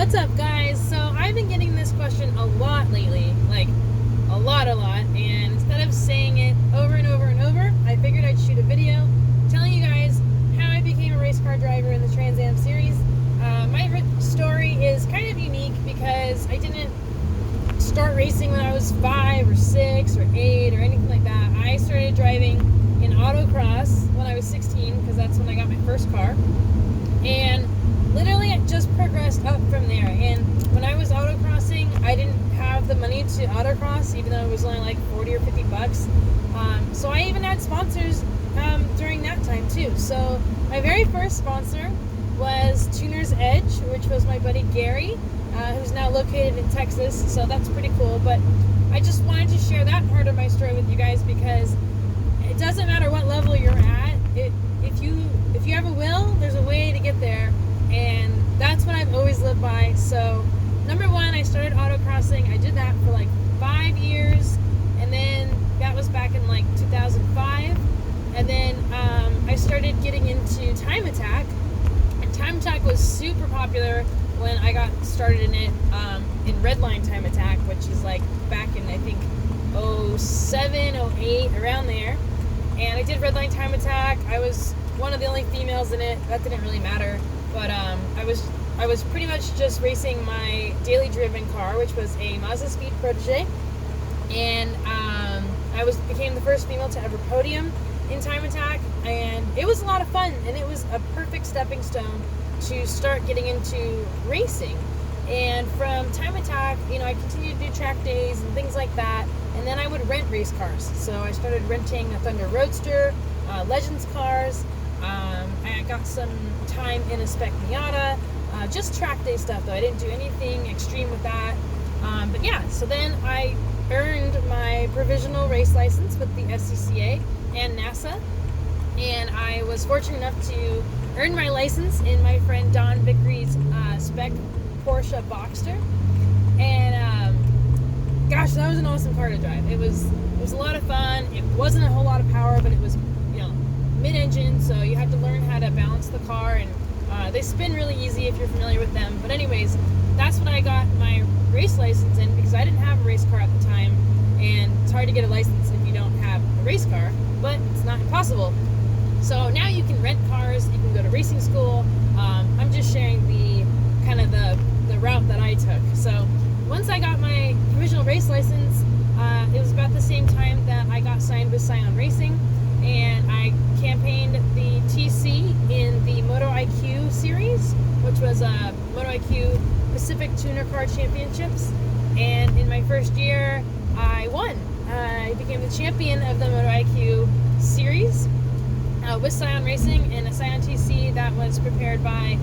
What's up, guys? So I've been getting this question a lot lately, like a lot, and instead of saying it over and over and over, I figured I'd shoot a video telling you guys how I became a race car driver in the Trans Am series. My story is kind of unique because I didn't start racing when I was 5 or 6 or 8 or anything like that. I started driving in autocross when I was 16 because that's when I got my first car, and literally it just progressed up from there. And when I was autocrossing, I didn't have the money to autocross, even though it was only like 40 or 50 bucks. So I even had sponsors during that time too. So my very first sponsor was Tuner's Edge, which was my buddy Gary, who's now located in Texas. So that's pretty cool. But I just wanted to share that part of my story with you guys because it doesn't matter what level you're at. If you have a will, there's a way to get there. And that's what I've always lived by. So, number one, I started autocrossing. I did that for like 5 years, and then that was back in like 2005. And then I started getting into time attack, and time attack was super popular when I got started in it, in redline time attack, which is like back in I think 07, 08, around there. And I did redline time attack. I was one of the only females in it. That didn't really matter. But I was pretty much just racing my daily driven car, which was a Mazda Speed Protege, and I became the first female to ever podium in time attack, and it was a lot of fun, and it was a perfect stepping stone to start getting into racing. And from time attack, I continued to do track days and things like that, and then I would rent race cars. So I started renting a Thunder Roadster, Legends cars. I got some time in a Spec Miata, just track day stuff though. I didn't do anything extreme with that. But yeah, so then I earned my provisional race license with the SCCA and NASA, and I was fortunate enough to earn my license in my friend Don Vickery's Spec Porsche Boxster. And gosh, that was an awesome car to drive. It was a lot of fun. It wasn't a whole lot of power, but it was mid-engine, so you had to learn how to balance the car, and they spin really easy if you're familiar with them. But anyways, that's when I got my race license in, because I didn't have a race car at the time, and it's hard to get a license if you don't have a race car, but it's not impossible. So now you can rent cars, you can go to racing school. I'm just sharing the kind of the route that I took. So once I got my provisional race license, it was about the same time that I got signed with Scion Racing, and I campaigned the TC in the Moto IQ series, which was a Moto IQ Pacific Tuner Car Championships. And in my first year, I won. I became the champion of the Moto IQ series with Scion Racing in a Scion TC that was prepared by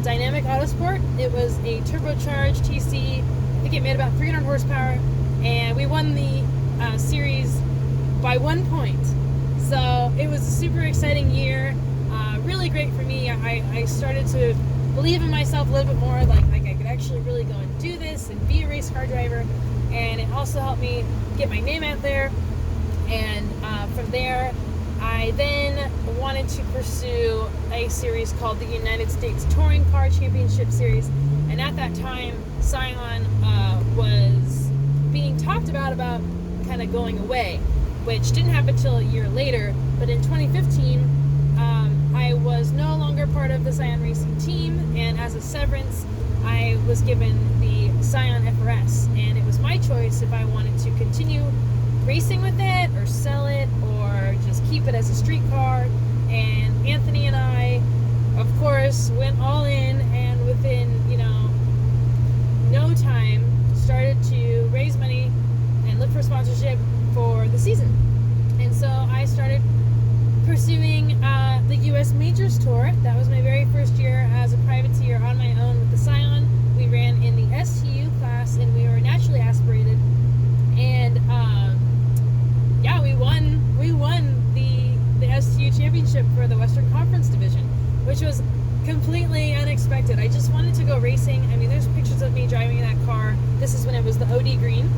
Dynamic Autosport. It was a turbocharged TC. I think it made about 300 horsepower, and we won the series by 1 point. So it was a super exciting year, really great for me. I started to believe in myself a little bit more, like I could actually really go and do this and be a race car driver. And it also helped me get my name out there. And from there, I then wanted to pursue a series called the United States Touring Car Championship Series. And at that time, Scion was being talked about kind of going away, which didn't happen until a year later. But in 2015, I was no longer part of the Scion Racing team, and as a severance, I was given the Scion FRS, and it was my choice if I wanted to continue racing with it, or sell it, or just keep it as a street car. And Anthony and I, of course, went all in, and within, no time, started to raise money and look for sponsorship for the season. And so I started pursuing the U.S. Majors Tour. That was my very first year as a privateer on my own with the Scion. We ran in the STU class, and we were naturally aspirated. And yeah, we won the STU championship for the Western Conference division, which was completely unexpected. I just wanted to go racing. I mean, there's pictures of me driving that car. This is when it was the OD green,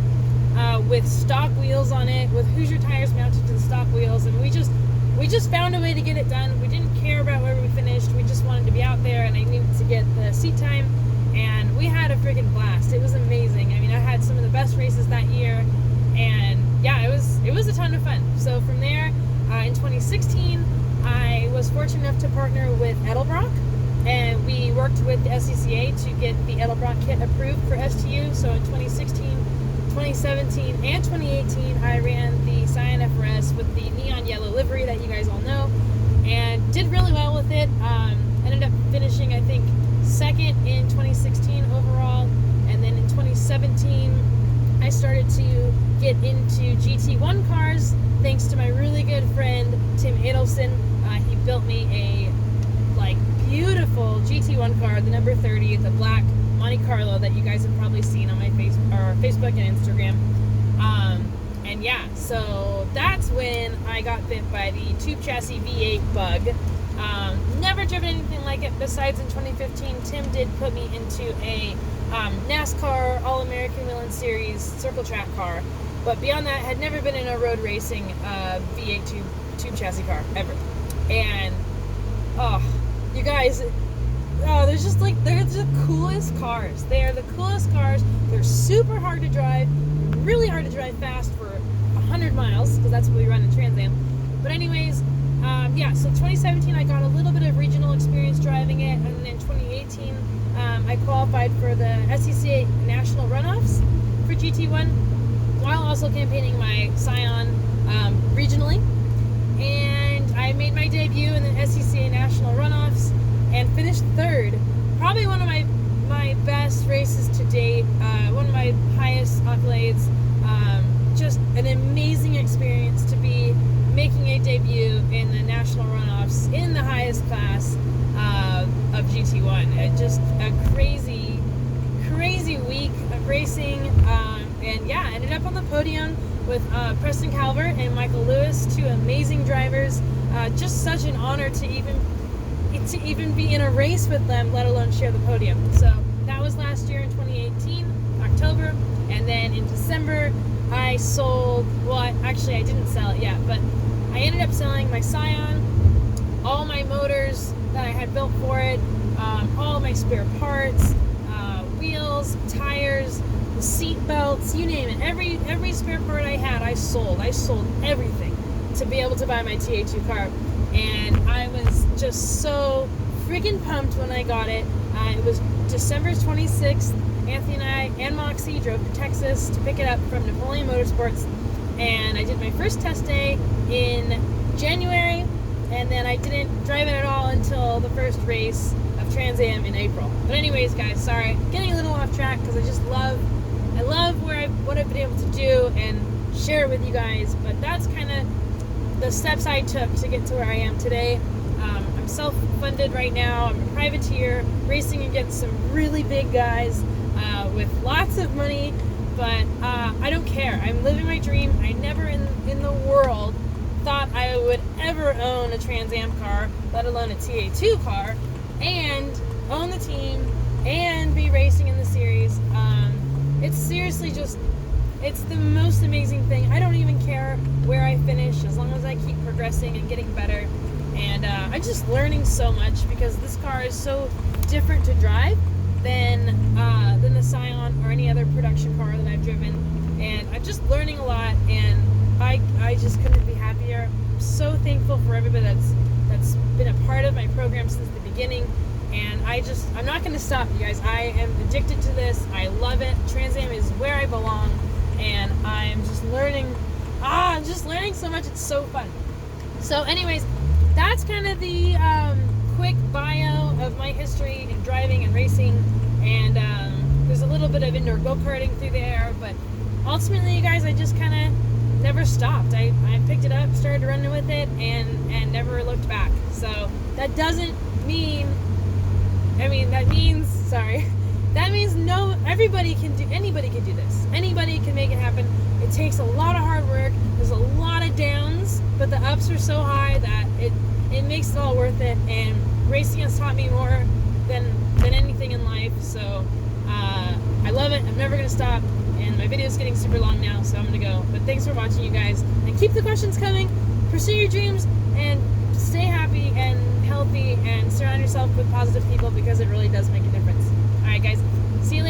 with stock wheels on it, with Hoosier tires mounted to the stock wheels, and we just found a way to get it done. We didn't care about where we finished. We just wanted to be out there, and I needed to get the seat time, and we had had a freaking blast. It was amazing. I mean, I had some of the best races that year, and yeah, it was a ton of fun. So from there, in 2016, I was fortunate enough to partner with Edelbrock, and we worked with the SCCA to get the Edelbrock kit approved for STU. So in 2016, 2017, and 2018, I ran the Scion FRS with the neon yellow livery that you guys all know, and did really well with it. Ended up finishing, I think, second in 2016 overall, and then in 2017, I started to get into GT1 cars thanks to my really good friend Tim Adelson. He built me a beautiful GT1 car, the number 30, the black Monte Carlo that you guys have probably seen on my Facebook and Instagram. And yeah, so that's when I got bit by the tube chassis V8 bug. Never driven anything like it besides in 2015. Tim did put me into a NASCAR All-American Wheel and Series circle track car, but beyond that, had never been in a road racing V8 tube chassis car ever. And you guys, they're the coolest cars. They are the coolest cars. They're super hard to drive, really hard to drive fast for 100 miles, because that's what we run in Trans Am. But anyways, so 2017 I got a little bit of regional experience driving it, and then 2018 I qualified for the SCCA National Runoffs for GT1, while also campaigning my Scion regionally. And I made my debut in the SCCA National Runoffs and finished third. Probably one of my best races to date, one of my highest accolades. Just an amazing experience to be making a debut in the National Runoffs in the highest class of GT1. Just a crazy week of racing, and yeah, ended up on the podium with Preston Calvert and Michael Lewis, two amazing drivers. Just such an honor to even be in a race with them, let alone share the podium. So that was last year in 2018, October, and then in December I sold, actually I didn't sell it yet, but I ended up selling my Scion, all my motors that I had built for it, all my spare parts, wheels, tires, the seat belts, you name it. Every spare part I had, I sold. I sold everything to be able to buy my TA2 car. And I was just so freaking pumped when I got it. It was December 26th. Anthony and I and Moxie drove to Texas to pick it up from Napoleon Motorsports. And I did my first test day in January, and then I didn't drive it at all until the first race of Trans Am in April. But anyways, guys, sorry, getting a little off track, because I love what I've been able to do and share it with you guys. But that's kind of the steps I took to get to where I am today. I'm self-funded right now. I'm a privateer, racing against some really big guys with lots of money. But I don't care. I'm living my dream. I never in the world thought I would ever own a Trans Am car, let alone a TA2 car, and own the team and be racing in the series. It's seriously it's the most amazing thing. I don't even care where I finish, as long as I keep progressing and getting better. And I'm just learning so much, because this car is so different to drive than the Scion or any other production car that I've driven. And I'm just learning a lot, and I just couldn't be happier. I'm so thankful for everybody that's been a part of my program since the beginning. And I'm not going to stop, you guys. I am addicted to this. I love it. Trans Am is where I belong, and I'm just learning. I'm just learning so much. It's so fun. So anyways, that's kind of the quick bio of my history in driving and racing. And there's a little bit of indoor go-karting through there, but ultimately, you guys, I just kind of never stopped. I picked it up, started running with it, and never looked back. So that doesn't mean, that means anybody can do this. Anybody can make it happen. It takes a lot of hard work. There's a lot of downs, but the ups are so high that it makes it all worth it. And racing has taught me more than anything in life. So I love it. I'm never gonna stop. And my video is getting super long now, so I'm gonna go. But thanks for watching, you guys, and keep the questions coming. Pursue your dreams and stay happy and healthy, and surround yourself with positive people, because it really does make a difference. All right, guys. See you later.